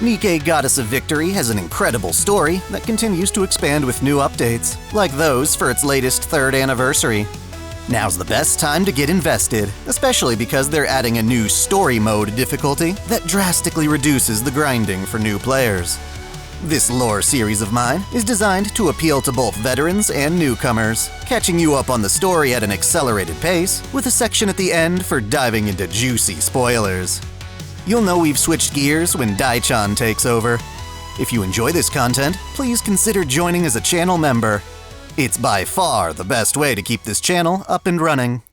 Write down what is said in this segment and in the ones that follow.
Nikke Goddess of Victory has an incredible story that continues to expand with new updates, like those for its latest 3rd anniversary. Now's the best time to get invested, especially because they're adding a new story mode difficulty that drastically reduces the grinding for new players. This lore series of mine is designed to appeal to both veterans and newcomers, catching you up on the story at an accelerated pace, with a section at the end for diving into juicy spoilers. You'll know we've switched gears when Dai-chan takes over. If you enjoy this content, please consider joining as a channel member. It's by far the best way to keep this channel up and running.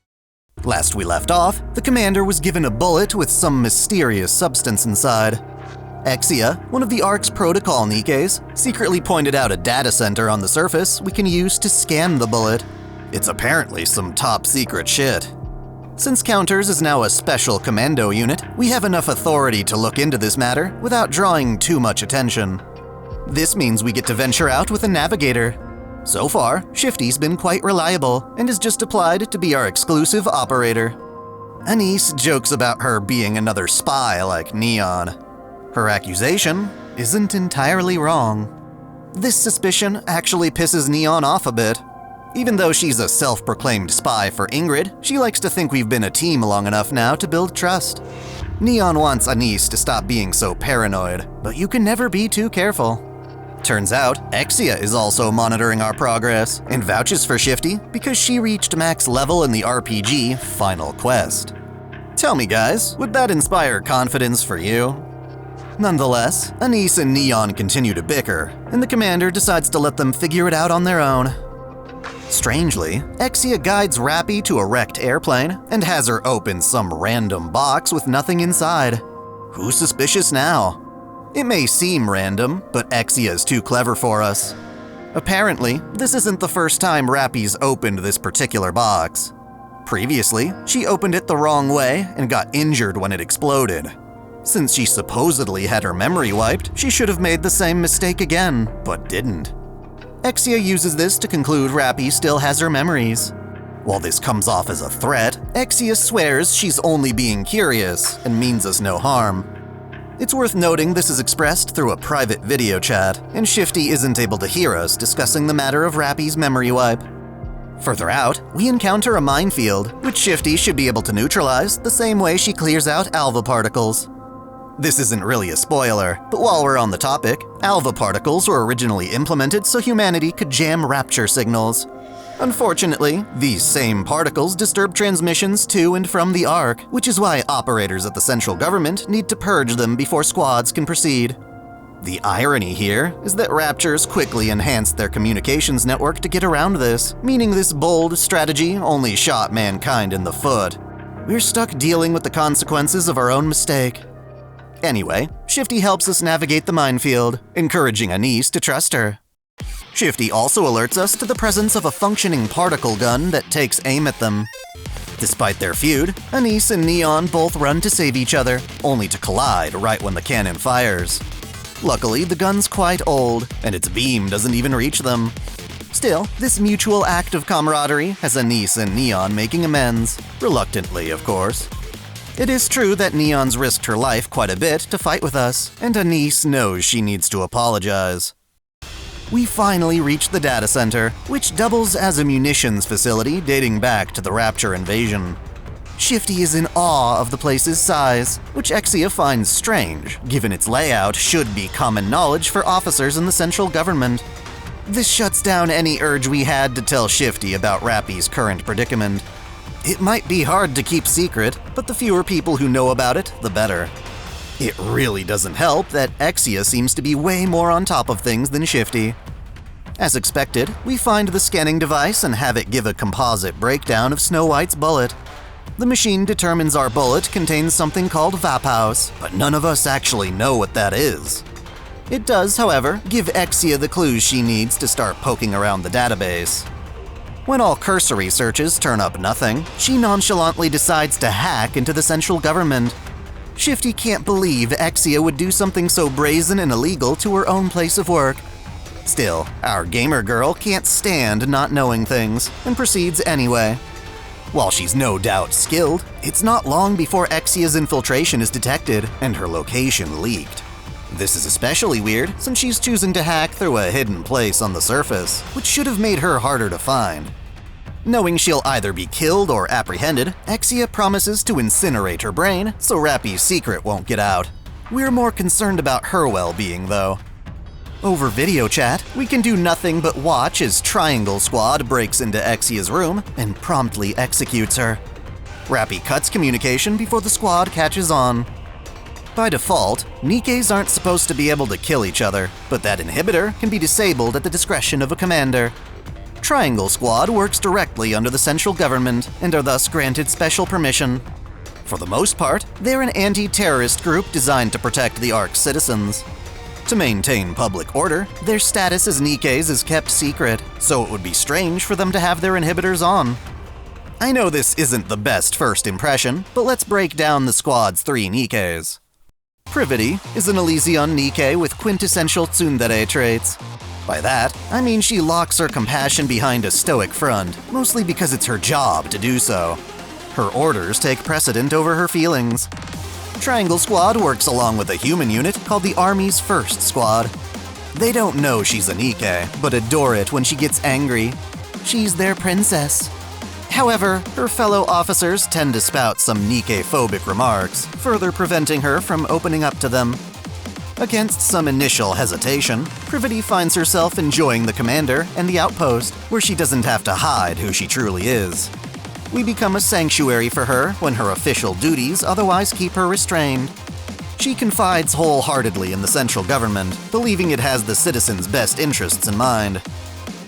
Last we left off, the commander was given a bullet with some mysterious substance inside. Exia, one of the Ark's protocol Nikkes, secretly pointed out a data center on the surface we can use to scan the bullet. It's apparently some top secret shit. Since Counters is now a special commando unit, we have enough authority to look into this matter without drawing too much attention. This means we get to venture out with a navigator. So far, Shifty's been quite reliable and has just applied to be our exclusive operator. Anise jokes about her being another spy like Neon. Her accusation isn't entirely wrong. This suspicion actually pisses Neon off a bit. Even though she's a self-proclaimed spy for Ingrid, she likes to think we've been a team long enough now to build trust. Neon wants Anise to stop being so paranoid, but you can never be too careful. Turns out, Exia is also monitoring our progress and vouches for Shifty because she reached max level in the RPG Final Quest. Tell me guys, would that inspire confidence for you? Nonetheless, Anise and Neon continue to bicker, and the commander decides to let them figure it out on their own. Strangely, Exia guides Rapi to a wrecked airplane and has her open some random box with nothing inside. Who's suspicious now? It may seem random, but Exia is too clever for us. Apparently, this isn't the first time Rapi's opened this particular box. Previously, she opened it the wrong way and got injured when it exploded. Since she supposedly had her memory wiped, she should have made the same mistake again, but didn't. Exia uses this to conclude Rapi still has her memories. While this comes off as a threat, Exia swears she's only being curious and means us no harm. It's worth noting this is expressed through a private video chat, and Shifty isn't able to hear us discussing the matter of Rapi's memory wipe. Further out, we encounter a minefield, which Shifty should be able to neutralize the same way she clears out alpha particles. This isn't really a spoiler, but while we're on the topic, alpha particles were originally implemented so humanity could jam rapture signals. Unfortunately, these same particles disturb transmissions to and from the Ark, which is why operators at the central government need to purge them before squads can proceed. The irony here is that raptures quickly enhanced their communications network to get around this, meaning this bold strategy only shot mankind in the foot. We're stuck dealing with the consequences of our own mistake. Anyway, Shifty helps us navigate the minefield, encouraging Anise to trust her. Shifty also alerts us to the presence of a functioning particle gun that takes aim at them. Despite their feud, Anise and Neon both run to save each other, only to collide right when the cannon fires. Luckily, the gun's quite old, and its beam doesn't even reach them. Still, this mutual act of camaraderie has Anise and Neon making amends, reluctantly, of course. It is true that Neon's risked her life quite a bit to fight with us, and Anise knows she needs to apologize. We finally reach the data center, which doubles as a munitions facility dating back to the Rapture invasion. Shifty is in awe of the place's size, which Exia finds strange, given its layout should be common knowledge for officers in the central government. This shuts down any urge we had to tell Shifty about Rapi's current predicament. It might be hard to keep secret, but the fewer people who know about it, the better. It really doesn't help that Exia seems to be way more on top of things than Shifty. As expected, we find the scanning device and have it give a composite breakdown of Snow White's bullet. The machine determines our bullet contains something called Vapaus, but none of us actually know what that is. It does, however, give Exia the clues she needs to start poking around the database. When all cursory searches turn up nothing, she nonchalantly decides to hack into the central government. Shifty can't believe Exia would do something so brazen and illegal to her own place of work. Still, our gamer girl can't stand not knowing things, and proceeds anyway. While she's no doubt skilled, it's not long before Exia's infiltration is detected and her location leaked. This is especially weird since she's choosing to hack through a hidden place on the surface, which should have made her harder to find. Knowing she'll either be killed or apprehended, Exia promises to incinerate her brain so Rapi's secret won't get out. We're more concerned about her well-being, though. Over video chat, we can do nothing but watch as Triangle Squad breaks into Exia's room and promptly executes her. Rapi cuts communication before the squad catches on. By default, Nikkes aren't supposed to be able to kill each other, but that inhibitor can be disabled at the discretion of a commander. Triangle Squad works directly under the central government and are thus granted special permission. For the most part, they're an anti-terrorist group designed to protect the Ark's citizens. To maintain public order, their status as Nikkes is kept secret, so it would be strange for them to have their inhibitors on. I know this isn't the best first impression, but let's break down the squad's 3 Nikkes. Privaty is an Elysion Nikke with quintessential tsundere traits. By that, I mean she locks her compassion behind a stoic front, mostly because it's her job to do so. Her orders take precedent over her feelings. Triangle Squad works along with a human unit called the Army's First Squad. They don't know she's a Nikke, but adore it when she gets angry. She's their princess. However, her fellow officers tend to spout some Nikke-phobic remarks, further preventing her from opening up to them. Against some initial hesitation, Privaty finds herself enjoying the commander and the outpost, where she doesn't have to hide who she truly is. We become a sanctuary for her when her official duties otherwise keep her restrained. She confides wholeheartedly in the central government, believing it has the citizens' best interests in mind.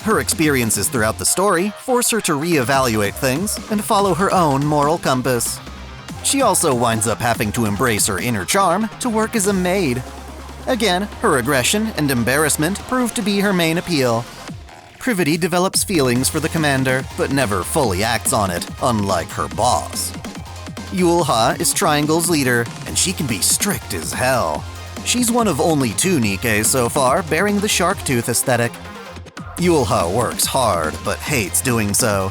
Her experiences throughout the story force her to reevaluate things and follow her own moral compass. She also winds up having to embrace her inner charm to work as a maid. Again, her aggression and embarrassment prove to be her main appeal. Privaty develops feelings for the commander, but never fully acts on it, unlike her boss. Yulha is Triangle's leader, and she can be strict as hell. She's one of only 2 Nikkes so far bearing the shark tooth aesthetic. Yulha works hard, but hates doing so.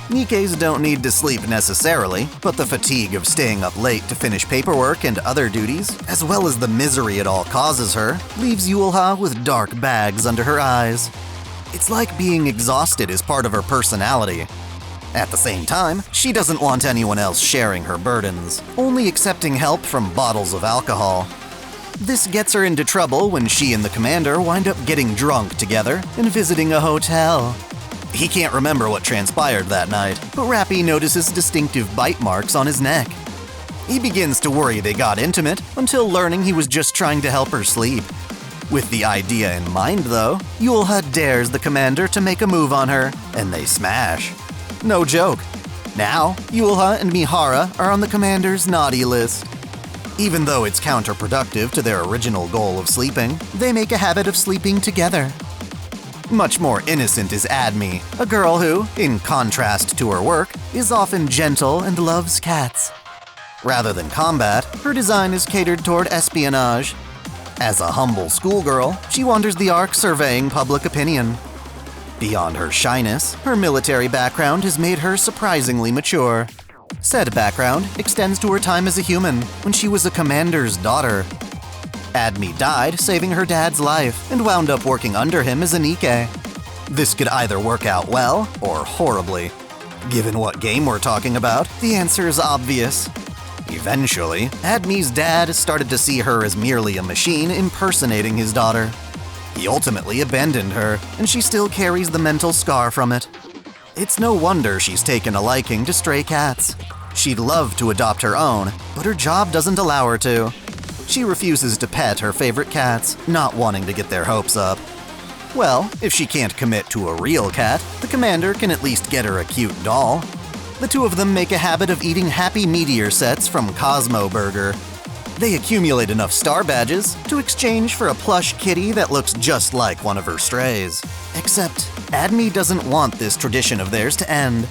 Nikkes don't need to sleep necessarily, but the fatigue of staying up late to finish paperwork and other duties, as well as the misery it all causes her, leaves Yulha with dark bags under her eyes. It's like being exhausted is part of her personality. At the same time, she doesn't want anyone else sharing her burdens, only accepting help from bottles of alcohol. This gets her into trouble when she and the commander wind up getting drunk together and visiting a hotel. He can't remember what transpired that night, but Rapi notices distinctive bite marks on his neck. He begins to worry they got intimate until learning he was just trying to help her sleep. With the idea in mind, though, Yulha dares the commander to make a move on her, and they smash. No joke. Now, Yulha and Mihara are on the commander's naughty list. Even though it's counterproductive to their original goal of sleeping, they make a habit of sleeping together. Much more innocent is Admi, a girl who, in contrast to her work, is often gentle and loves cats. Rather than combat, her design is catered toward espionage. As a humble schoolgirl, she wanders the Ark surveying public opinion. Beyond her shyness, her military background has made her surprisingly mature. Said background extends to her time as a human, when she was a commander's daughter. Admi died saving her dad's life and wound up working under him as a Nikke. This could either work out well or horribly. Given what game we're talking about, the answer is obvious. Eventually, Admi's dad started to see her as merely a machine impersonating his daughter. He ultimately abandoned her, and she still carries the mental scar from it. It's no wonder she's taken a liking to stray cats. She'd love to adopt her own, but her job doesn't allow her to. She refuses to pet her favorite cats, not wanting to get their hopes up. Well, if she can't commit to a real cat, the commander can at least get her a cute doll. The two of them make a habit of eating Happy Meteor sets from Cosmo Burger. They accumulate enough star badges to exchange for a plush kitty that looks just like one of her strays. Except, Admi doesn't want this tradition of theirs to end.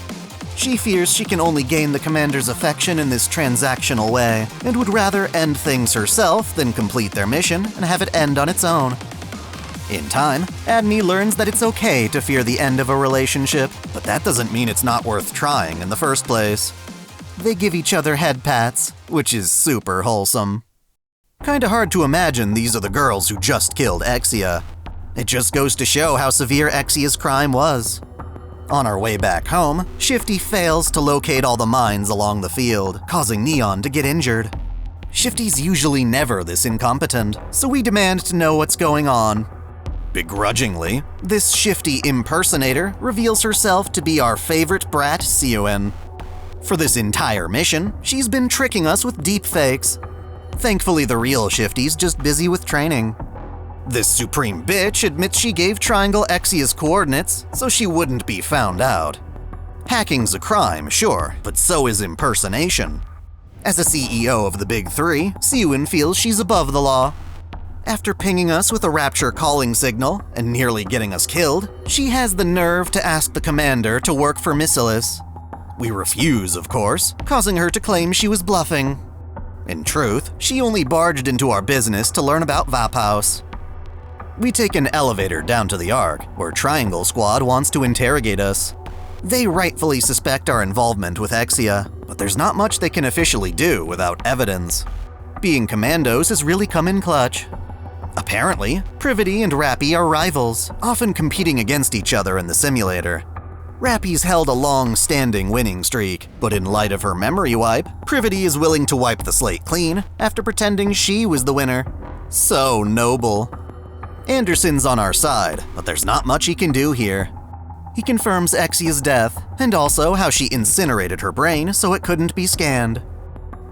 She fears she can only gain the commander's affection in this transactional way, and would rather end things herself than complete their mission and have it end on its own. In time, Admi learns that it's okay to fear the end of a relationship, but that doesn't mean it's not worth trying in the first place. They give each other head pats, which is super wholesome. Kinda hard to imagine these are the girls who just killed Exia. It just goes to show how severe Exia's crime was. On our way back home, Shifty fails to locate all the mines along the field, causing Neon to get injured. Shifty's usually never this incompetent, so we demand to know what's going on. Begrudgingly, this Shifty impersonator reveals herself to be our favorite brat, Seoin. For this entire mission, she's been tricking us with deepfakes. Thankfully, the real Shifty's just busy with training. This supreme bitch admits she gave Triangle Exia's coordinates so she wouldn't be found out. Hacking's a crime, sure, but so is impersonation. As a CEO of the Big Three, Seoin feels she's above the law. After pinging us with a rapture calling signal and nearly getting us killed, she has the nerve to ask the commander to work for Missilis. We refuse, of course, causing her to claim she was bluffing. In truth, she only barged into our business to learn about Vapaus. We take an elevator down to the Ark, where Triangle Squad wants to interrogate us. They rightfully suspect our involvement with Exia, but there's not much they can officially do without evidence. Being commandos has really come in clutch. Apparently, Privaty and Rapi are rivals, often competing against each other in the simulator. Rapi's held a long-standing winning streak, but in light of her memory wipe, Privaty is willing to wipe the slate clean after pretending she was the winner. So noble. Anderson's on our side, but there's not much he can do here. He confirms Exia's death, and also how she incinerated her brain so it couldn't be scanned.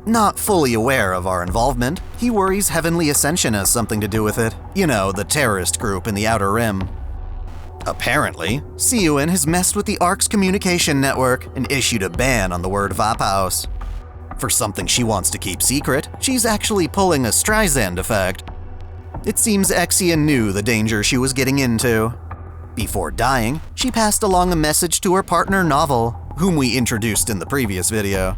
Not fully aware of our involvement, he worries Heavenly Ascension has something to do with it. You know, the terrorist group in the Outer Rim. Apparently, Seoin has messed with the Ark's communication network and issued a ban on the word Vapaus. For something she wants to keep secret, she's actually pulling a Streisand effect. It seems Exia knew the danger she was getting into. Before dying, she passed along a message to her partner Novel, whom we introduced in the previous video.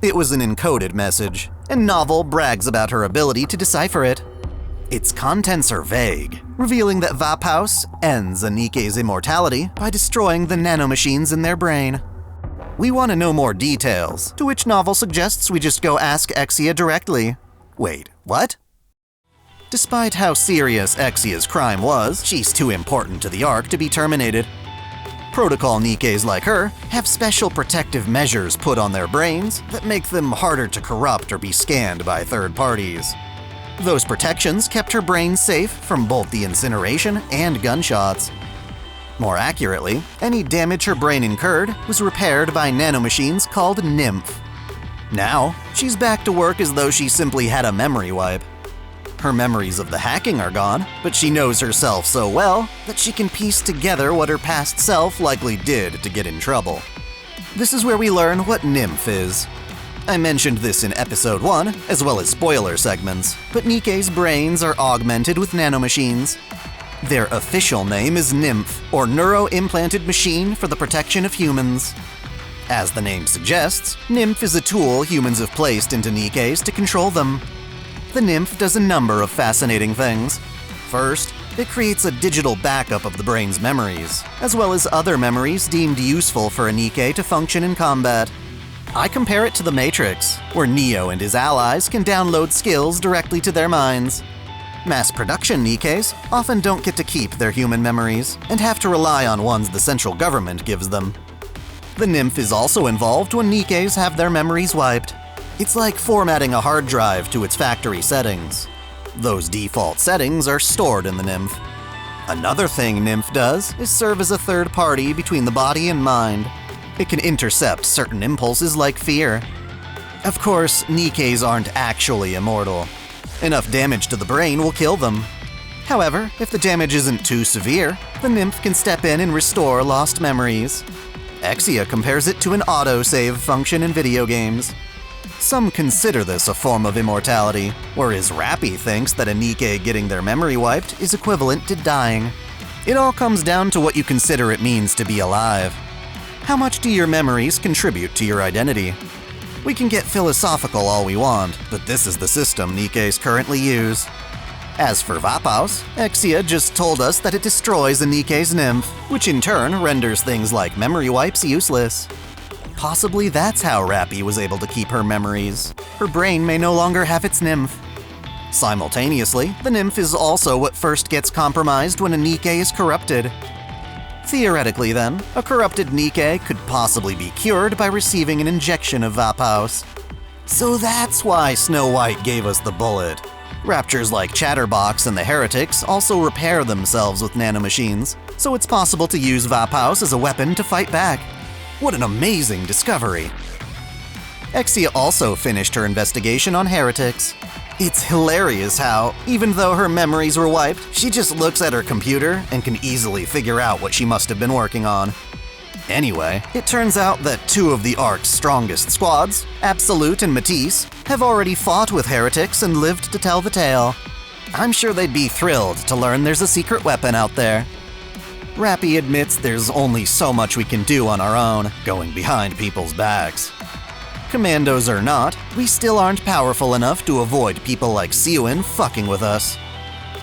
It was an encoded message, and Novel brags about her ability to decipher it. Its contents are vague, revealing that Vapaus ends Nikke's immortality by destroying the nanomachines in their brain. We want to know more details, to which Novel suggests we just go ask Exia directly. Wait, what? Despite how serious Exia's crime was, she's too important to the Ark to be terminated. Protocol Nikkes like her have special protective measures put on their brains that make them harder to corrupt or be scanned by third parties. Those protections kept her brain safe from both the incineration and gunshots. More accurately, any damage her brain incurred was repaired by nanomachines called NIMPH. Now, she's back to work as though she simply had a memory wipe. Her memories of the hacking are gone, but she knows herself so well that she can piece together what her past self likely did to get in trouble. This is where we learn what NIMPH is. I mentioned this in episode 1, as well as spoiler segments, but Nikke's brains are augmented with nanomachines. Their official name is NIMPH, or Neuro-Implanted Machine for the Protection of Humans. As the name suggests, NIMPH is a tool humans have placed into Nikke's to control them. The NIMPH does a number of fascinating things. First, it creates a digital backup of the brain's memories, as well as other memories deemed useful for a Nikke to function in combat. I compare it to the Matrix, where Neo and his allies can download skills directly to their minds. Mass production Nikkes often don't get to keep their human memories, and have to rely on ones the central government gives them. The NIMPH is also involved when Nikkes have their memories wiped. It's like formatting a hard drive to its factory settings. Those default settings are stored in the NIMPH. Another thing NIMPH does is serve as a third party between the body and mind. It can intercept certain impulses like fear. Of course, Nikkes aren't actually immortal. Enough damage to the brain will kill them. However, if the damage isn't too severe, the NIMPH can step in and restore lost memories. Exia compares it to an autosave function in video games. Some consider this a form of immortality, whereas Rapi thinks that a Nikke getting their memory wiped is equivalent to dying. It all comes down to what you consider it means to be alive. How much do your memories contribute to your identity? We can get philosophical all we want, but this is the system Nikkes currently use. As for Vapaus, Exia just told us that it destroys a Nikke's NIMPH, which in turn renders things like memory wipes useless. Possibly that's how Rapi was able to keep her memories. Her brain may no longer have its NIMPH. Simultaneously, the NIMPH is also what first gets compromised when a Nikke is corrupted. Theoretically then, a corrupted Nikke could possibly be cured by receiving an injection of Vapaus. So that's why Snow White gave us the bullet. Raptures like Chatterbox and the Heretics also repair themselves with nanomachines, so it's possible to use Vapaus as a weapon to fight back. What an amazing discovery! Exia also finished her investigation on Heretics. It's hilarious how, even though her memories were wiped, she just looks at her computer and can easily figure out what she must have been working on. Anyway, it turns out that two of the Ark's strongest squads, Absolute and Matisse, have already fought with Heretics and lived to tell the tale. I'm sure they'd be thrilled to learn there's a secret weapon out there. Rapi admits there's only so much we can do on our own, going behind people's backs. Commandos or not, we still aren't powerful enough to avoid people like Siwin fucking with us.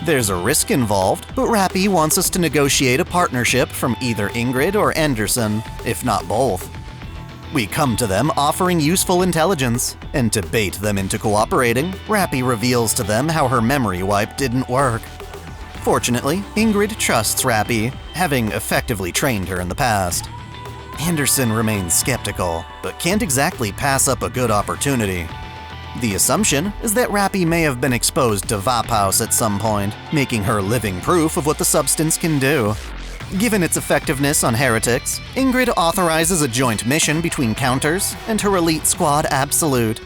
There's a risk involved, but Rapi wants us to negotiate a partnership from either Ingrid or Anderson, if not both. We come to them offering useful intelligence, and to bait them into cooperating, Rapi reveals to them how her memory wipe didn't work. Fortunately, Ingrid trusts Rapi, having effectively trained her in the past. Anderson remains skeptical, but can't exactly pass up a good opportunity. The assumption is that Rapi may have been exposed to Vapaus at some point, making her living proof of what the substance can do. Given its effectiveness on Heretics, Ingrid authorizes a joint mission between Counters and her elite squad Absolute.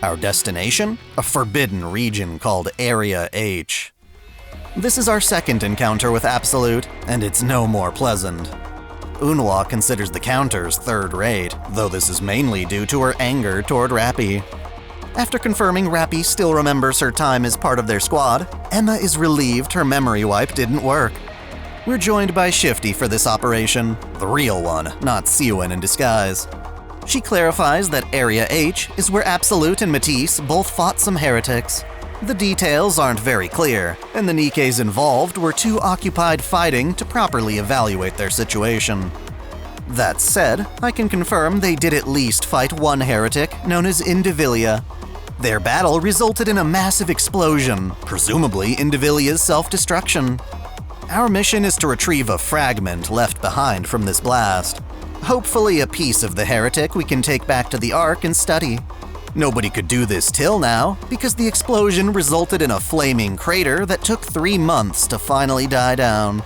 Our destination? A forbidden region called Area H. This is our second encounter with Absolute, and it's no more pleasant. Eunhwa considers the Counters third-rate, though this is mainly due to her anger toward Rapi. After confirming Rapi still remembers her time as part of their squad, Emma is relieved her memory wipe didn't work. We're joined by Shifty for this operation, the real one, not Siwin in disguise. She clarifies that Area H is where Absolute and Matisse both fought some Heretics. The details aren't very clear, and the Nikkes involved were too occupied fighting to properly evaluate their situation. That said, I can confirm they did at least fight one heretic known as Indivilia. Their battle resulted in a massive explosion, presumably Indivilia's self-destruction. Our mission is to retrieve a fragment left behind from this blast. Hopefully a piece of the heretic we can take back to the Ark and study. Nobody could do this till now, because the explosion resulted in a flaming crater that took 3 months to finally die down.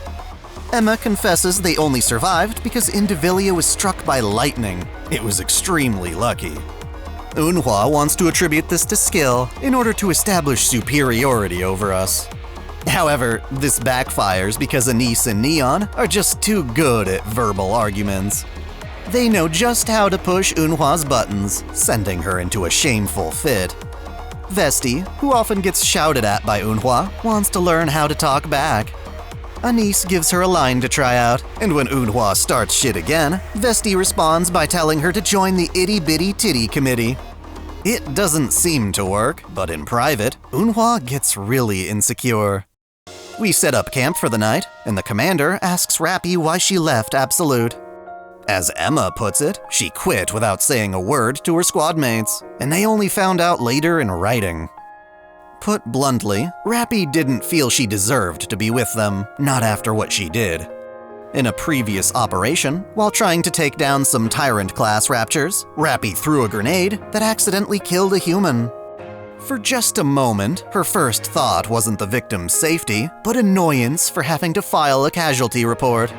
Emma confesses they only survived because Indivilia was struck by lightning. It was extremely lucky. Eunhwa wants to attribute this to skill in order to establish superiority over us. However, this backfires because Anise and Neon are just too good at verbal arguments. They know just how to push Eunhwa's buttons, sending her into a shameful fit. Vesti, who often gets shouted at by Eunhwa, wants to learn how to talk back. Anise gives her a line to try out, and when Eunhwa starts shit again, Vesti responds by telling her to join the Itty Bitty Titty Committee. It doesn't seem to work, but in private, Eunhwa gets really insecure. We set up camp for the night, and the commander asks Rapi why she left Absolute. As Emma puts it, she quit without saying a word to her squad mates, and they only found out later in writing. Put bluntly, Rapi didn't feel she deserved to be with them, not after what she did. In a previous operation, while trying to take down some Tyrant-class raptures, Rapi threw a grenade that accidentally killed a human. For just a moment, her first thought wasn't the victim's safety, but annoyance for having to file a casualty report.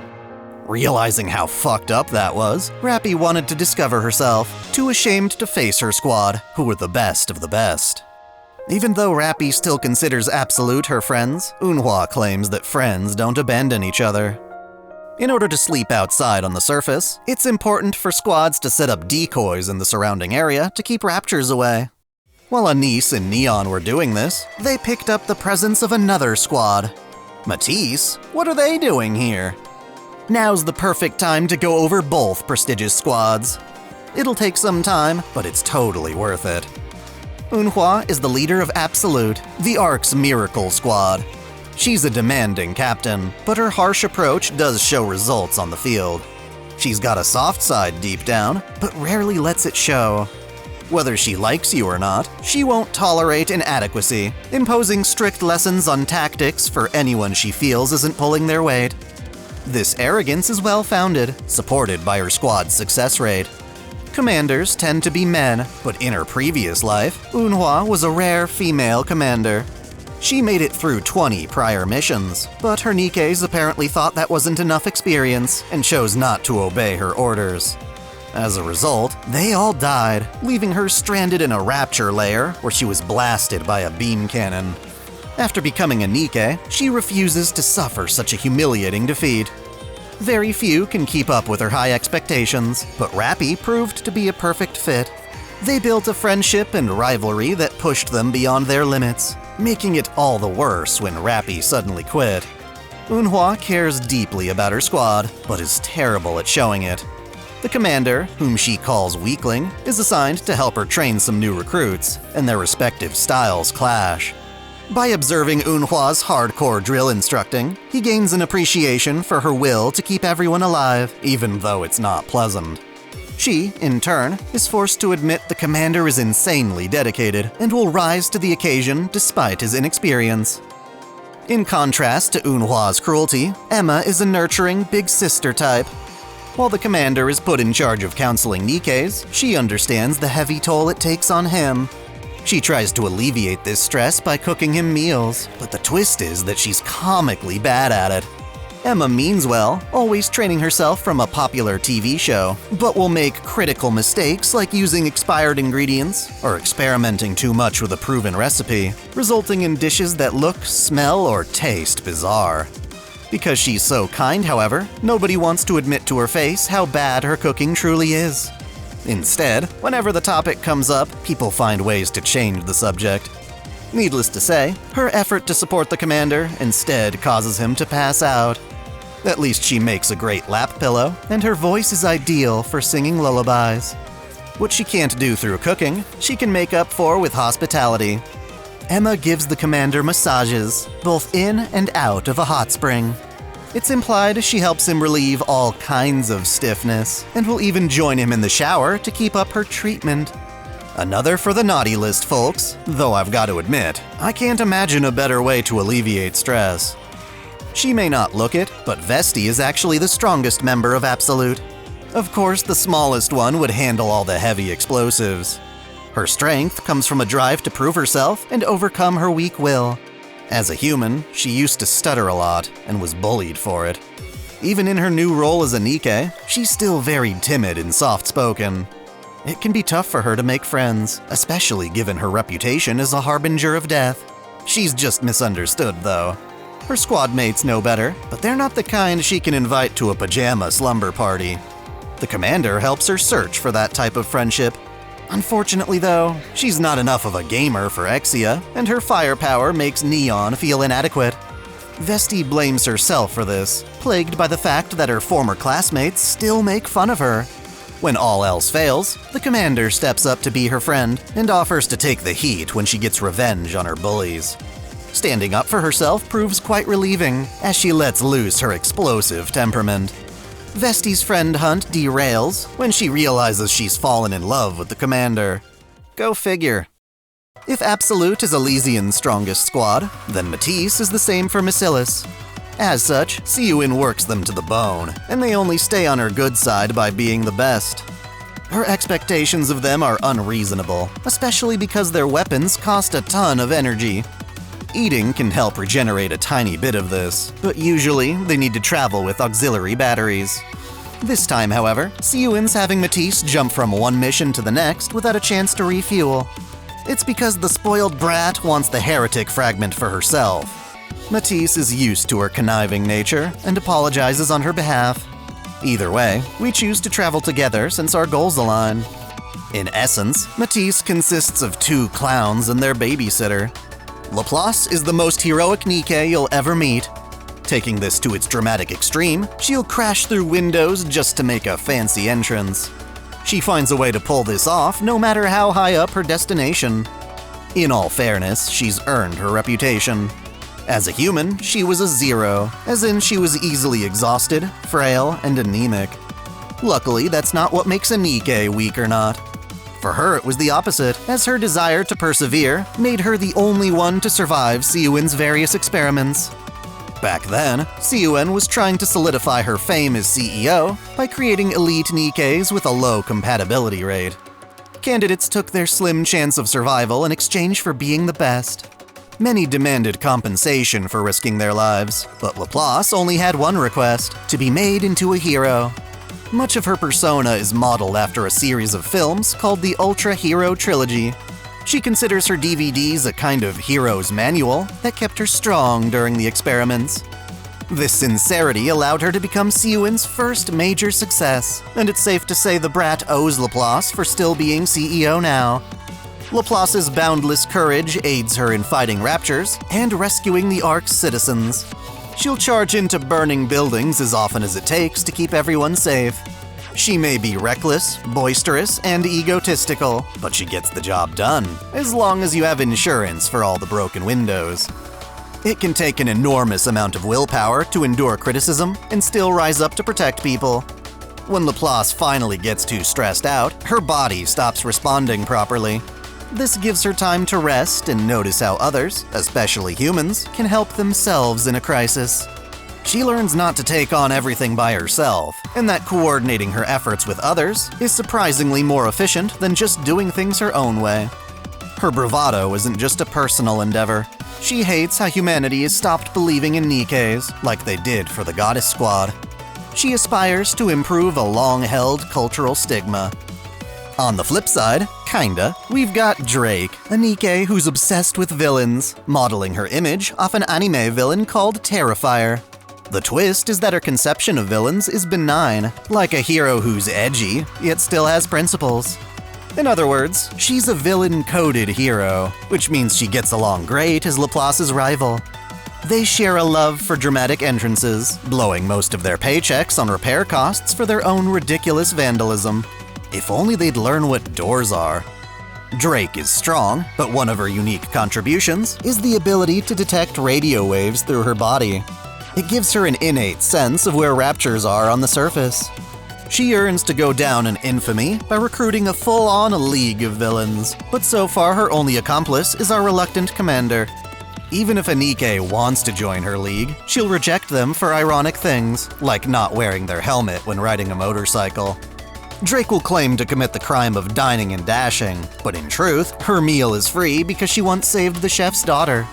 Realizing how fucked up that was, Rapi wanted to discover herself, too ashamed to face her squad, who were the best of the best. Even though Rapi still considers Absolute her friends, Eunhwa claims that friends don't abandon each other. In order to sleep outside on the surface, it's important for squads to set up decoys in the surrounding area to keep raptures away. While Anise and Neon were doing this, they picked up the presence of another squad. Matisse? What are they doing here? Now's the perfect time to go over both prestigious squads. It'll take some time, but it's totally worth it. Eunhwa is the leader of Absolute, the Ark's Miracle Squad. She's a demanding captain, but her harsh approach does show results on the field. She's got a soft side deep down, but rarely lets it show. Whether she likes you or not, she won't tolerate inadequacy, imposing strict lessons on tactics for anyone she feels isn't pulling their weight. This arrogance is well-founded, supported by her squad's success rate. Commanders tend to be men, but in her previous life, Eunhwa was a rare female commander. She made it through 20 prior missions, but her Nikkes apparently thought that wasn't enough experience and chose not to obey her orders. As a result, they all died, leaving her stranded in a rapture layer where she was blasted by a beam cannon. After becoming a Nikke, she refuses to suffer such a humiliating defeat. Very few can keep up with her high expectations, but Rapi proved to be a perfect fit. They built a friendship and rivalry that pushed them beyond their limits, making it all the worse when Rapi suddenly quit. Eunhwa cares deeply about her squad, but is terrible at showing it. The commander, whom she calls Weakling, is assigned to help her train some new recruits, and their respective styles clash. By observing Eunhwa's hardcore drill instructing, he gains an appreciation for her will to keep everyone alive, even though it's not pleasant. She, in turn, is forced to admit the commander is insanely dedicated and will rise to the occasion despite his inexperience. In contrast to Eunhwa's cruelty, Emma is a nurturing big sister type. While the commander is put in charge of counseling Nikkes, she understands the heavy toll it takes on him. She tries to alleviate this stress by cooking him meals, but the twist is that she's comically bad at it. Emma means well, always training herself from a popular TV show, but will make critical mistakes like using expired ingredients or experimenting too much with a proven recipe, resulting in dishes that look, smell, or taste bizarre. Because she's so kind, however, nobody wants to admit to her face how bad her cooking truly is. Instead, whenever the topic comes up, people find ways to change the subject. Needless to say, her effort to support the commander instead causes him to pass out. At least she makes a great lap pillow, and her voice is ideal for singing lullabies. What she can't do through cooking, she can make up for with hospitality. Emma gives the commander massages, both in and out of a hot spring. It's implied she helps him relieve all kinds of stiffness, and will even join him in the shower to keep up her treatment. Another for the naughty list, folks, though I've got to admit, I can't imagine a better way to alleviate stress. She may not look it, but Vesti is actually the strongest member of Absolute. Of course, the smallest one would handle all the heavy explosives. Her strength comes from a drive to prove herself and overcome her weak will. As a human, she used to stutter a lot and was bullied for it. Even in her new role as a Nikke, she's still very timid and soft-spoken. It can be tough for her to make friends, especially given her reputation as a harbinger of death. She's just misunderstood, though. Her squad mates know better, but they're not the kind she can invite to a pajama slumber party. The commander helps her search for that type of friendship. Unfortunately, though, she's not enough of a gamer for Exia, and her firepower makes Neon feel inadequate. Vesti blames herself for this, plagued by the fact that her former classmates still make fun of her. When all else fails, the commander steps up to be her friend and offers to take the heat when she gets revenge on her bullies. Standing up for herself proves quite relieving, as she lets loose her explosive temperament. Vesti's friend hunt derails when she realizes she's fallen in love with the commander. Go figure. If Absolute is Elysian's strongest squad, then Matisse is the same for Missilis. As such, Seiyuin works them to the bone, and they only stay on her good side by being the best. Her expectations of them are unreasonable, especially because their weapons cost a ton of energy. Eating can help regenerate a tiny bit of this, but usually they need to travel with auxiliary batteries. This time, however, Seiyuin's having Matisse jump from one mission to the next without a chance to refuel. It's because the spoiled brat wants the heretic fragment for herself. Matisse is used to her conniving nature and apologizes on her behalf. Either way, we choose to travel together since our goals align. In essence, Matisse consists of two clowns and their babysitter. Laplace is the most heroic Nikke you'll ever meet. Taking this to its dramatic extreme, she'll crash through windows just to make a fancy entrance. She finds a way to pull this off no matter how high up her destination. In all fairness, she's earned her reputation. As a human, she was a zero, as in she was easily exhausted, frail, and anemic. Luckily, that's not what makes a Nikke weak or not. For her, it was the opposite, as her desire to persevere made her the only one to survive Siyuen's various experiments. Back then, Siyuen was trying to solidify her fame as CEO by creating elite Nikkes with a low compatibility rate. Candidates took their slim chance of survival in exchange for being the best. Many demanded compensation for risking their lives, but Laplace only had one request: to be made into a hero. Much of her persona is modeled after a series of films called the Ultra Hero Trilogy. She considers her DVDs a kind of hero's manual that kept her strong during the experiments. This sincerity allowed her to become Siyuen's first major success, and it's safe to say the brat owes Laplace for still being CEO now. Laplace's boundless courage aids her in fighting raptures and rescuing the Ark's citizens. She'll charge into burning buildings as often as it takes to keep everyone safe. She may be reckless, boisterous, and egotistical, but she gets the job done, as long as you have insurance for all the broken windows. It can take an enormous amount of willpower to endure criticism and still rise up to protect people. When Laplace finally gets too stressed out, her body stops responding properly. This gives her time to rest and notice how others, especially humans, can help themselves in a crisis. She learns not to take on everything by herself, and that coordinating her efforts with others is surprisingly more efficient than just doing things her own way. Her bravado isn't just a personal endeavor. She hates how humanity has stopped believing in Nikkes, like they did for the Goddess Squad. She aspires to improve a long-held cultural stigma. On the flip side, kinda, we've got Drake, a Nikke who's obsessed with villains, modeling her image off an anime villain called Terrifier. The twist is that her conception of villains is benign, like a hero who's edgy, yet still has principles. In other words, she's a villain-coded hero, which means she gets along great as Laplace's rival. They share a love for dramatic entrances, blowing most of their paychecks on repair costs for their own ridiculous vandalism. If only they'd learn what doors are. Drake is strong, but one of her unique contributions is the ability to detect radio waves through her body. It gives her an innate sense of where raptures are on the surface. She yearns to go down in infamy by recruiting a full-on league of villains, but so far her only accomplice is our reluctant commander. Even if a Nikke wants to join her league, she'll reject them for ironic things, like not wearing their helmet when riding a motorcycle. Drake will claim to commit the crime of dining and dashing, but in truth, her meal is free because she once saved the chef's daughter.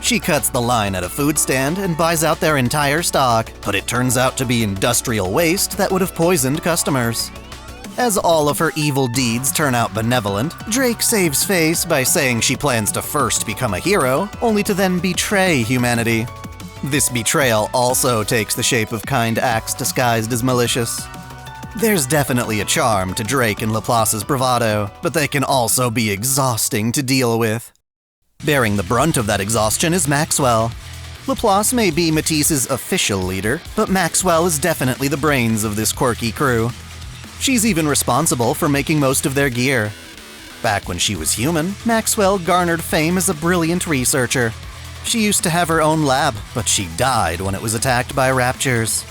She cuts the line at a food stand and buys out their entire stock, but it turns out to be industrial waste that would have poisoned customers. As all of her evil deeds turn out benevolent, Drake saves face by saying she plans to first become a hero, only to then betray humanity. This betrayal also takes the shape of kind acts disguised as malicious. There's definitely a charm to Drake and Laplace's bravado, but they can also be exhausting to deal with. Bearing the brunt of that exhaustion is Maxwell. Laplace may be Matisse's official leader, but Maxwell is definitely the brains of this quirky crew. She's even responsible for making most of their gear. Back when she was human, Maxwell garnered fame as a brilliant researcher. She used to have her own lab, but she died when it was attacked by raptures.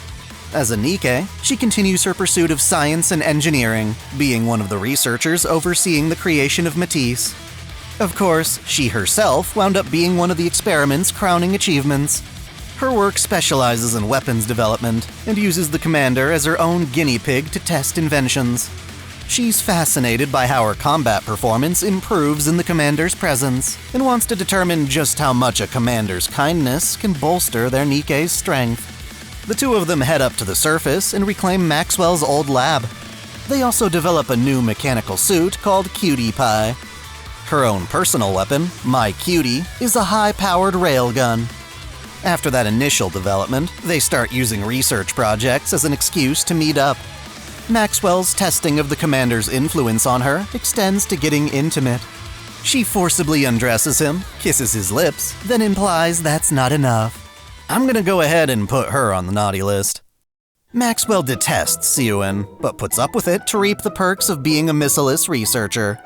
As a Nikke, she continues her pursuit of science and engineering, being one of the researchers overseeing the creation of Matisse. Of course, she herself wound up being one of the experiment's crowning achievements. Her work specializes in weapons development and uses the commander as her own guinea pig to test inventions. She's fascinated by how her combat performance improves in the commander's presence and wants to determine just how much a commander's kindness can bolster their Nikke's strength. The two of them head up to the surface and reclaim Maxwell's old lab. They also develop a new mechanical suit called Cutie Pie. Her own personal weapon, My Cutie, is a high-powered railgun. After that initial development, they start using research projects as an excuse to meet up. Maxwell's testing of the commander's influence on her extends to getting intimate. She forcibly undresses him, kisses his lips, then implies that's not enough. I'm gonna go ahead and put her on the naughty list. Maxwell detests Siyuen, but puts up with it to reap the perks of being a Missilis researcher.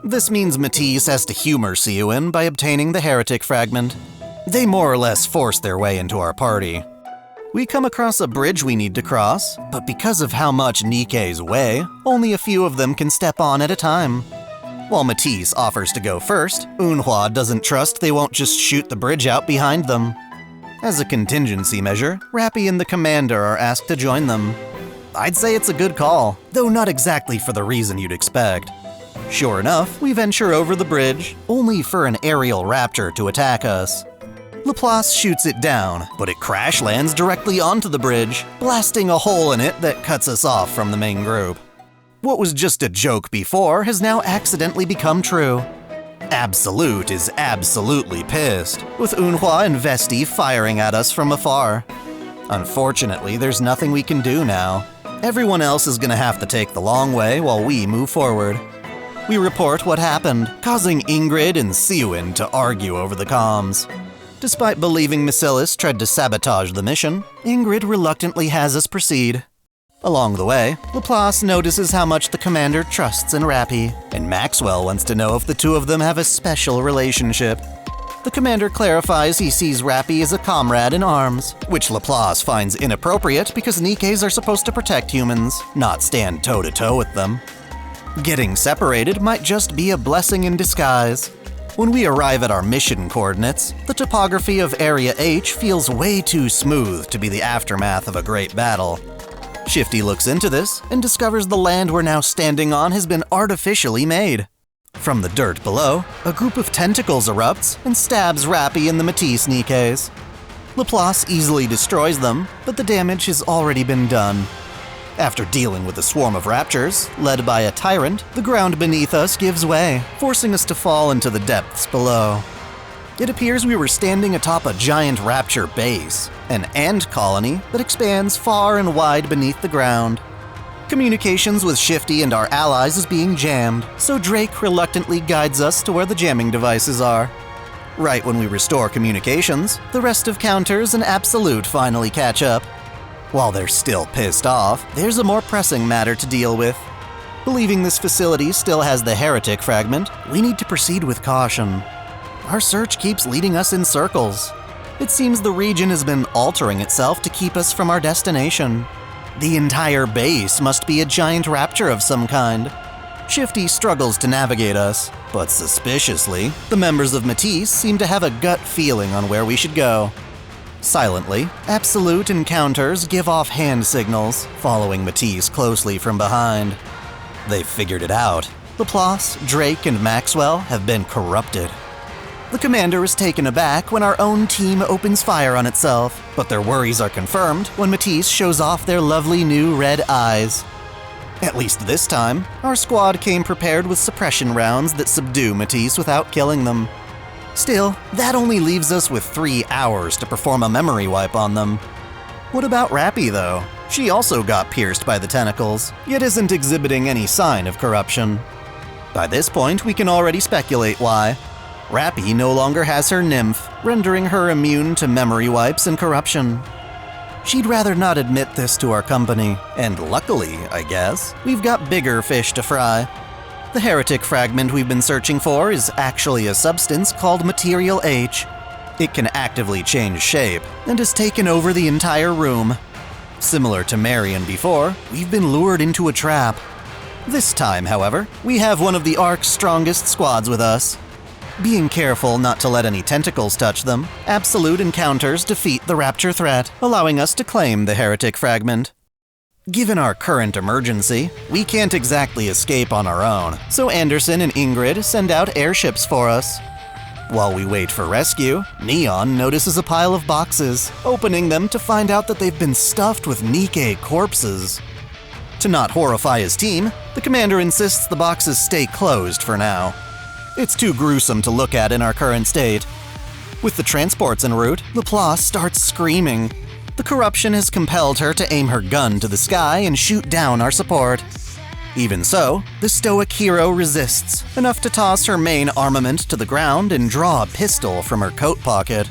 This means Matisse has to humor Siyuen by obtaining the heretic fragment. They more or less force their way into our party. We come across a bridge we need to cross, but because of how much Nikke's weigh, only a few of them can step on at a time. While Matisse offers to go first, Eunhwa doesn't trust they won't just shoot the bridge out behind them. As a contingency measure, Rapi and the commander are asked to join them. I'd say it's a good call, though not exactly for the reason you'd expect. Sure enough, we venture over the bridge, only for an aerial raptor to attack us. Laplace shoots it down, but it crash lands directly onto the bridge, blasting a hole in it that cuts us off from the main group. What was just a joke before has now accidentally become true. Absolute is absolutely pissed, with Eunhwa and Vesti firing at us from afar. Unfortunately, there's nothing we can do now. Everyone else is gonna have to take the long way while we move forward. We report what happened, causing Ingrid and Siwin to argue over the comms. Despite believing Missilis tried to sabotage the mission, Ingrid reluctantly has us proceed. Along the way, Laplace notices how much the commander trusts in Rapi, and Maxwell wants to know if the two of them have a special relationship. The commander clarifies he sees Rapi as a comrade in arms, which Laplace finds inappropriate because Nikkes are supposed to protect humans, not stand toe-to-toe with them. Getting separated might just be a blessing in disguise. When we arrive at our mission coordinates, the topography of Area H feels way too smooth to be the aftermath of a great battle. Shifty looks into this and discovers the land we're now standing on has been artificially made. From the dirt below, a group of tentacles erupts and stabs Rapi and the Matisse Nikkes. Laplace easily destroys them, but the damage has already been done. After dealing with a swarm of raptures, led by a tyrant, the ground beneath us gives way, forcing us to fall into the depths below. It appears we were standing atop a giant rapture base, an ant colony that expands far and wide beneath the ground. Communications with Shifty and our allies is being jammed, so Drake reluctantly guides us to where the jamming devices are. Right when we restore communications, the rest of Counters and Absolute finally catch up. While they're still pissed off, there's a more pressing matter to deal with. Believing this facility still has the heretic fragment, we need to proceed with caution. Our search keeps leading us in circles. It seems the region has been altering itself to keep us from our destination. The entire base must be a giant rapture of some kind. Shifty struggles to navigate us, but suspiciously, the members of Matisse seem to have a gut feeling on where we should go. Silently, Absolute and Counters give off hand signals, following Matisse closely from behind. They've figured it out. Laplace, Drake, and Maxwell have been corrupted. The commander is taken aback when our own team opens fire on itself, but their worries are confirmed when Matisse shows off their lovely new red eyes. At least this time, our squad came prepared with suppression rounds that subdue Matisse without killing them. Still, that only leaves us with 3 hours to perform a memory wipe on them. What about Rapi, though? She also got pierced by the tentacles, yet isn't exhibiting any sign of corruption. By this point, we can already speculate why. Rapi no longer has her NIMPH, rendering her immune to memory wipes and corruption. She'd rather not admit this to our company, and luckily, I guess, we've got bigger fish to fry. The heretic fragment we've been searching for is actually a substance called Material H. It can actively change shape, and has taken over the entire room. Similar to Marion before, we've been lured into a trap. This time, however, we have one of the Ark's strongest squads with us. Being careful not to let any tentacles touch them, Absolute and Counters defeat the rapture threat, allowing us to claim the heretic fragment. Given our current emergency, we can't exactly escape on our own, so Anderson and Ingrid send out airships for us. While we wait for rescue, Neon notices a pile of boxes, opening them to find out that they've been stuffed with Nikke corpses. To not horrify his team, the commander insists the boxes stay closed for now. It's too gruesome to look at in our current state. With the transports en route, Laplace starts screaming. The corruption has compelled her to aim her gun to the sky and shoot down our support. Even so, the stoic hero resists, enough to toss her main armament to the ground and draw a pistol from her coat pocket.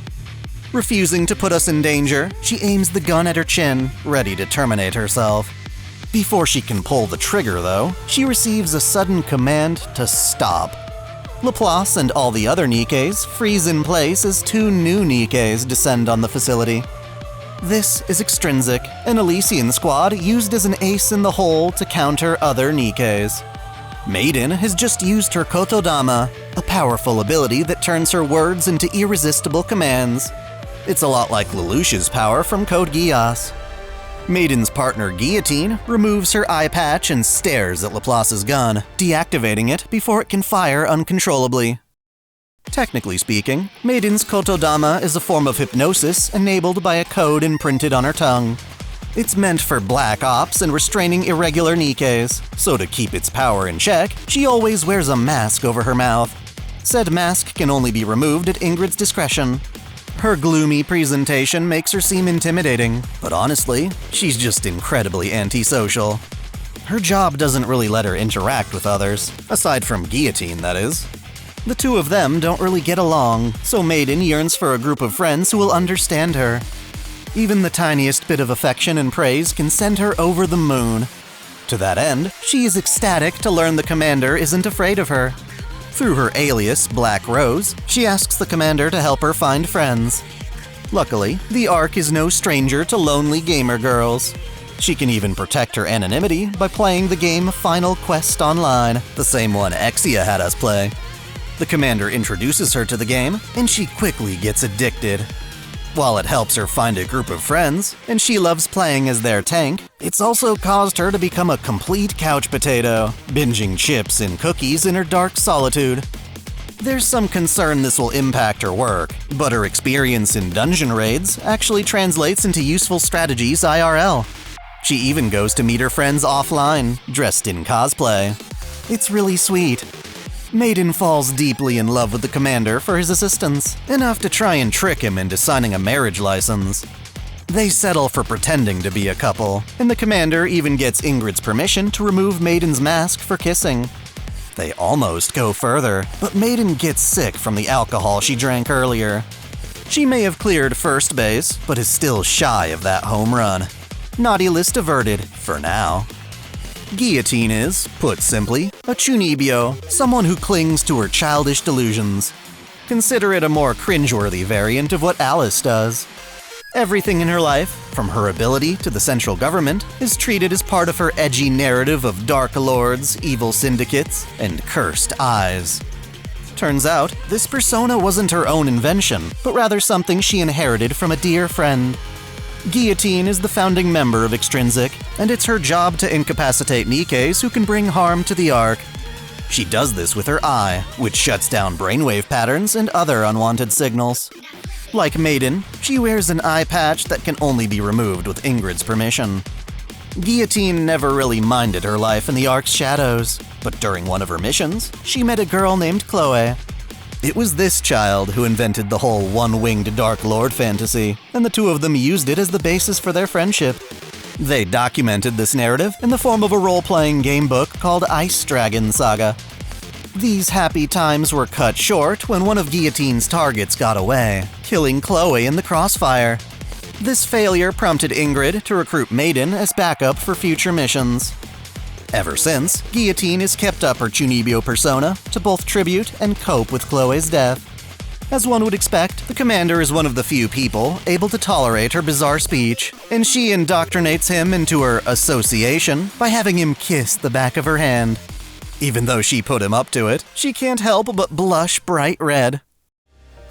Refusing to put us in danger, she aims the gun at her chin, ready to terminate herself. Before she can pull the trigger, though, she receives a sudden command to stop. Laplace and all the other Nikkes freeze in place as 2 new Nikkes descend on the facility. This is Extrinsic, an Elysian squad used as an ace in the hole to counter other Nikkes. Maiden has just used her Kotodama, a powerful ability that turns her words into irresistible commands. It's a lot like Lelouch's power from Code Geass. Maiden's partner Guillotine removes her eye patch and stares at Laplace's gun, deactivating it before it can fire uncontrollably. Technically speaking, Maiden's Kotodama is a form of hypnosis enabled by a code imprinted on her tongue. It's meant for black ops and restraining irregular Nikkes, so to keep its power in check, she always wears a mask over her mouth. Said mask can only be removed at Ingrid's discretion. Her gloomy presentation makes her seem intimidating, but honestly, she's just incredibly antisocial. Her job doesn't really let her interact with others, aside from Guillotine, that is. The two of them don't really get along, so Maiden yearns for a group of friends who will understand her. Even the tiniest bit of affection and praise can send her over the moon. To that end, she is ecstatic to learn the commander isn't afraid of her. Through her alias, Black Rose, she asks the commander to help her find friends. Luckily, the Ark is no stranger to lonely gamer girls. She can even protect her anonymity by playing the game Final Quest Online, the same one Exia had us play. The commander introduces her to the game, and she quickly gets addicted. While it helps her find a group of friends, and she loves playing as their tank, it's also caused her to become a complete couch potato, binging chips and cookies in her dark solitude. There's some concern this will impact her work, but her experience in dungeon raids actually translates into useful strategies IRL. She even goes to meet her friends offline, dressed in cosplay. It's really sweet. Maiden falls deeply in love with the commander for his assistance, enough to try and trick him into signing a marriage license. They settle for pretending to be a couple, and the commander even gets Ingrid's permission to remove Maiden's mask for kissing. They almost go further, but Maiden gets sick from the alcohol she drank earlier. She may have cleared first base, but is still shy of that home run. Naughty list averted, for now. Guillotine is, put simply, a chunibyo, someone who clings to her childish delusions. Consider it a more cringeworthy variant of what Alice does. Everything in her life, from her ability to the central government, is treated as part of her edgy narrative of dark lords, evil syndicates, and cursed eyes. Turns out, this persona wasn't her own invention, but rather something she inherited from a dear friend. Guillotine is the founding member of Extrinsic, and it's her job to incapacitate Nikkes who can bring harm to the Ark. She does this with her eye, which shuts down brainwave patterns and other unwanted signals. Like Maiden, she wears an eye patch that can only be removed with Ingrid's permission. Guillotine never really minded her life in the Ark's shadows, but during one of her missions, she met a girl named Chloe. It was this child who invented the whole one-winged Dark Lord fantasy, and the two of them used it as the basis for their friendship. They documented this narrative in the form of a role-playing game book called Ice Dragon Saga. These happy times were cut short when one of Guillotine's targets got away, killing Chloe in the crossfire. This failure prompted Ingrid to recruit Maiden as backup for future missions. Ever since, Guillotine has kept up her chunibyo persona to both tribute and cope with Chloe's death. As one would expect, the commander is one of the few people able to tolerate her bizarre speech, and she indoctrinates him into her association by having him kiss the back of her hand. Even though she put him up to it, she can't help but blush bright red.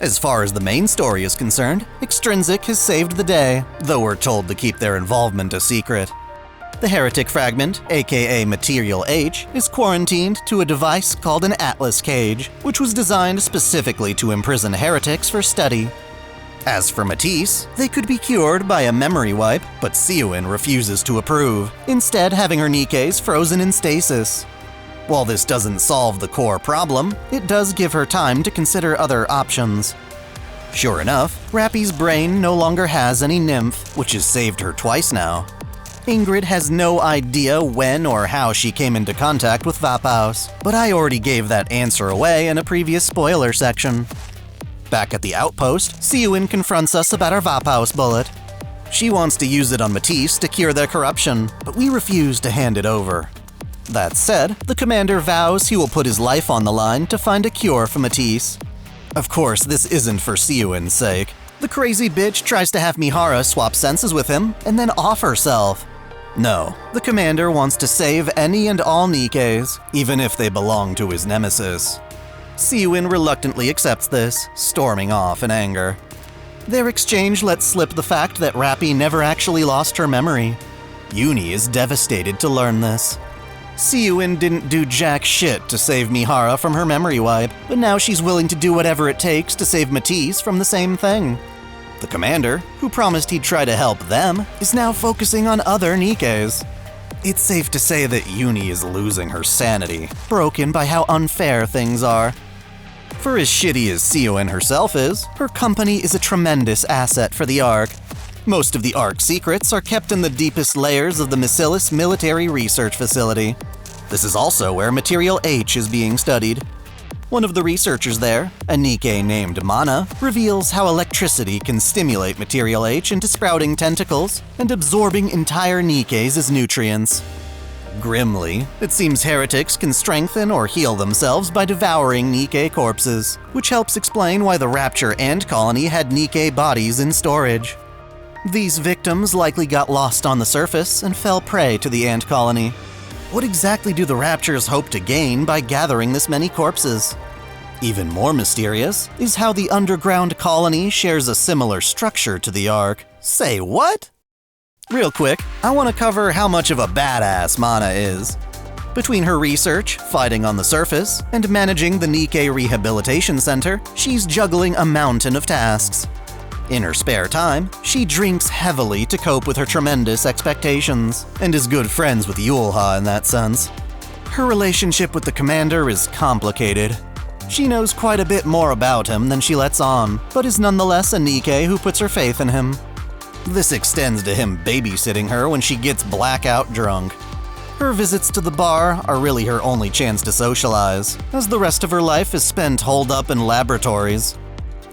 As far as the main story is concerned, Extrinsic has saved the day, though we're told to keep their involvement a secret. The heretic fragment, aka Material H, is quarantined to a device called an Atlas Cage, which was designed specifically to imprison heretics for study. As for Matisse, they could be cured by a memory wipe, but Seuin refuses to approve, instead having her Nikkes frozen in stasis. While this doesn't solve the core problem, it does give her time to consider other options. Sure enough, Rapi's brain no longer has any NIMPH, which has saved her twice now. Ingrid has no idea when or how she came into contact with Vapaus, but I already gave that answer away in a previous spoiler section. Back at the outpost, Seuin confronts us about our Vapaus bullet. She wants to use it on Matisse to cure their corruption, but we refuse to hand it over. That said, the commander vows he will put his life on the line to find a cure for Matisse. Of course, this isn't for Seuin's sake. The crazy bitch tries to have Mihara swap senses with him and then off herself. No, the commander wants to save any and all Nikkes, even if they belong to his nemesis. Siyun reluctantly accepts this, storming off in anger. Their exchange lets slip the fact that Rapi never actually lost her memory. Yuni is devastated to learn this. Siyun didn't do jack shit to save Mihara from her memory wipe, but now she's willing to do whatever it takes to save Matisse from the same thing. The commander, who promised he'd try to help them, is now focusing on other Nikkes. It's safe to say that Yuni is losing her sanity, broken by how unfair things are. For as shitty as Siyun herself is, her company is a tremendous asset for the Ark. Most of the Ark's secrets are kept in the deepest layers of the Missilis military research facility. This is also where Material H is being studied. One of the researchers there, a Nikke named Mana, reveals how electricity can stimulate Material H into sprouting tentacles and absorbing entire Nikkes as nutrients. Grimly, it seems heretics can strengthen or heal themselves by devouring Nikke corpses, which helps explain why the Rapture Ant Colony had Nikke bodies in storage. These victims likely got lost on the surface and fell prey to the ant colony. What exactly do the Raptures hope to gain by gathering this many corpses? Even more mysterious is how the underground colony shares a similar structure to the Ark. Say what? Real quick, I want to cover how much of a badass Mana is. Between her research, fighting on the surface, and managing the Nikke Rehabilitation Center, she's juggling a mountain of tasks. In her spare time, she drinks heavily to cope with her tremendous expectations, and is good friends with Yulha in that sense. Her relationship with the commander is complicated. She knows quite a bit more about him than she lets on, but is nonetheless a Nikke who puts her faith in him. This extends to him babysitting her when she gets blackout drunk. Her visits to the bar are really her only chance to socialize, as the rest of her life is spent holed up in laboratories.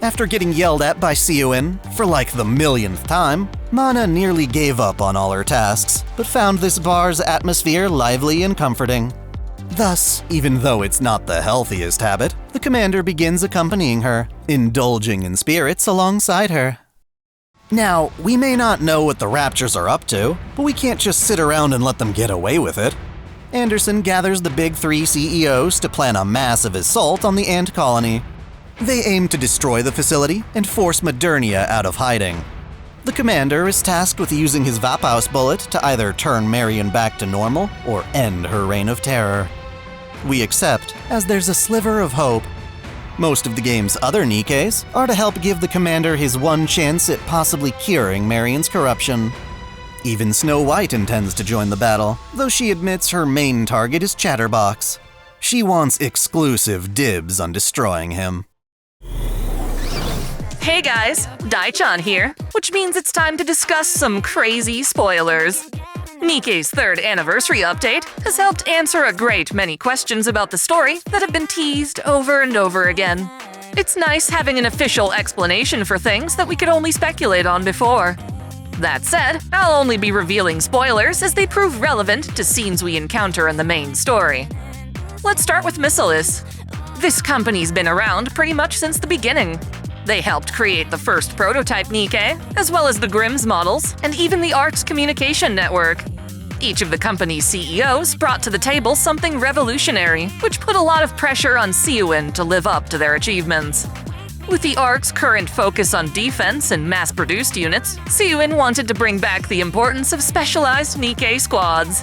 After getting yelled at by Siyun for like the millionth time, Mana nearly gave up on all her tasks, but found this bar's atmosphere lively and comforting. Thus, even though it's not the healthiest habit, the commander begins accompanying her, indulging in spirits alongside her. Now, we may not know what the Raptures are up to, but we can't just sit around and let them get away with it. Anderson gathers the big three CEOs to plan a massive assault on the ant colony. They aim to destroy the facility and force Modernia out of hiding. The commander is tasked with using his Vapaus bullet to either turn Marion back to normal or end her reign of terror. We accept, as there's a sliver of hope. Most of the game's other Nikkes are to help give the commander his one chance at possibly curing Marion's corruption. Even Snow White intends to join the battle, though she admits her main target is Chatterbox. She wants exclusive dibs on destroying him. Hey guys, Dai-chan here, which means it's time to discuss some crazy spoilers. Nikke's 3rd anniversary update has helped answer a great many questions about the story that have been teased over and over again. It's nice having an official explanation for things that we could only speculate on before. That said, I'll only be revealing spoilers as they prove relevant to scenes we encounter in the main story. Let's start with Missilis. This company's been around pretty much since the beginning. They helped create the first prototype Nikke, as well as the Grimm's models, and even the Ark's communication network. Each of the company's CEOs brought to the table something revolutionary, which put a lot of pressure on Siyun to live up to their achievements. With the Ark's current focus on defense and mass-produced units, Siyun wanted to bring back the importance of specialized Nikke squads.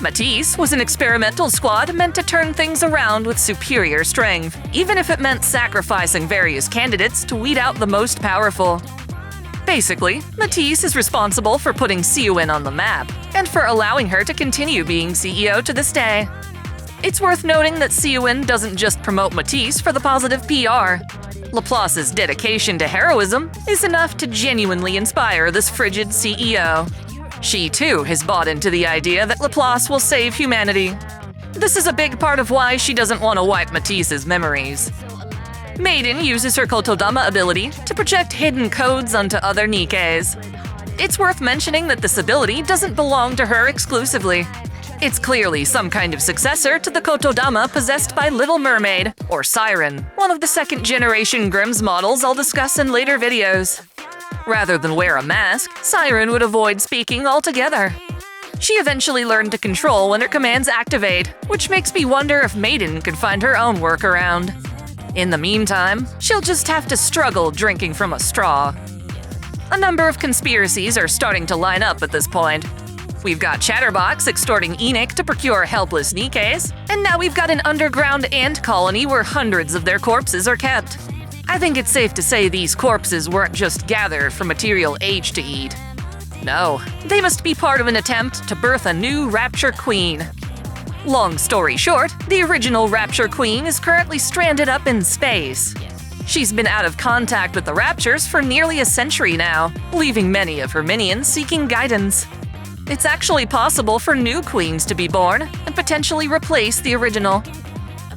Matisse was an experimental squad meant to turn things around with superior strength, even if it meant sacrificing various candidates to weed out the most powerful. Basically, Matisse is responsible for putting Siyun on the map, and for allowing her to continue being CEO to this day. It's worth noting that Siyun doesn't just promote Matisse for the positive PR. Laplace's dedication to heroism is enough to genuinely inspire this frigid CEO. She too has bought into the idea that Laplace will save humanity. This is a big part of why she doesn't want to wipe Matisse's memories. Maiden uses her Kotodama ability to project hidden codes onto other Nikkes. It's worth mentioning that this ability doesn't belong to her exclusively. It's clearly some kind of successor to the Kotodama possessed by Little Mermaid, or Siren, one of the second-generation Grimm's models I'll discuss in later videos. Rather than wear a mask, Siren would avoid speaking altogether. She eventually learned to control when her commands activate, which makes me wonder if Maiden could find her own workaround. In the meantime, she'll just have to struggle drinking from a straw. A number of conspiracies are starting to line up at this point. We've got Chatterbox extorting Enoch to procure helpless Nikkes, and now we've got an underground ant colony where hundreds of their corpses are kept. I think it's safe to say these corpses weren't just gathered for material age to eat. No, they must be part of an attempt to birth a new Rapture Queen. Long story short, the original Rapture Queen is currently stranded up in space. She's been out of contact with the Raptures for nearly a century now, leaving many of her minions seeking guidance. It's actually possible for new queens to be born and potentially replace the original.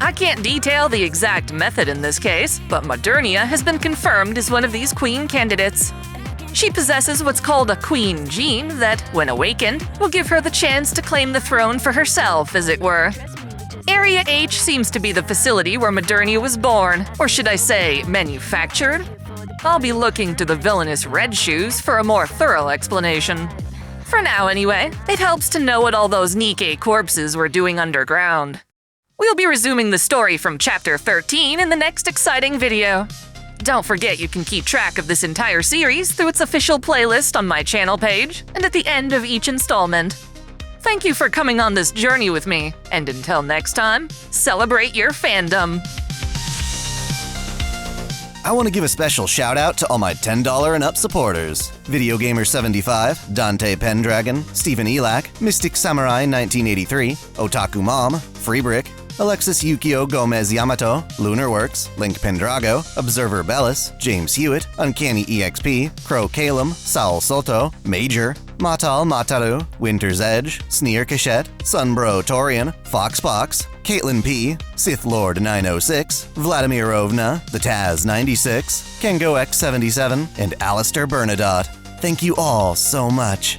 I can't detail the exact method in this case, but Modernia has been confirmed as one of these queen candidates. She possesses what's called a queen gene that, when awakened, will give her the chance to claim the throne for herself, as it were. Area H seems to be the facility where Modernia was born, or should I say, manufactured? I'll be looking to the villainous Red Shoes for a more thorough explanation. For now, anyway, it helps to know what all those Nikke corpses were doing underground. We'll be resuming the story from Chapter 13 in the next exciting video. Don't forget you can keep track of this entire series through its official playlist on my channel page and at the end of each installment. Thank you for coming on this journey with me, and until next time, celebrate your fandom! I want to give a special shout out to all my $10 and up supporters. VideoGamer75, Dante Pendragon, Stephen Elak, Mystic Samurai 1983, Otaku Mom, Freebrick, Alexis Yukio Gomez Yamato, Lunarworks, Link Pendrago, Observer Bellis, James Hewitt, Uncanny EXP, Crow Calum, Saul Soto, Major, Matal Mataru, Winter's Edge, Sneer Cachette, Sunbro Torian, Foxbox, Caitlin P, Sith Lord 906, Vladimir Ovna, The Taz 96, Kengo X77, and Alistair Bernadotte. Thank you all so much.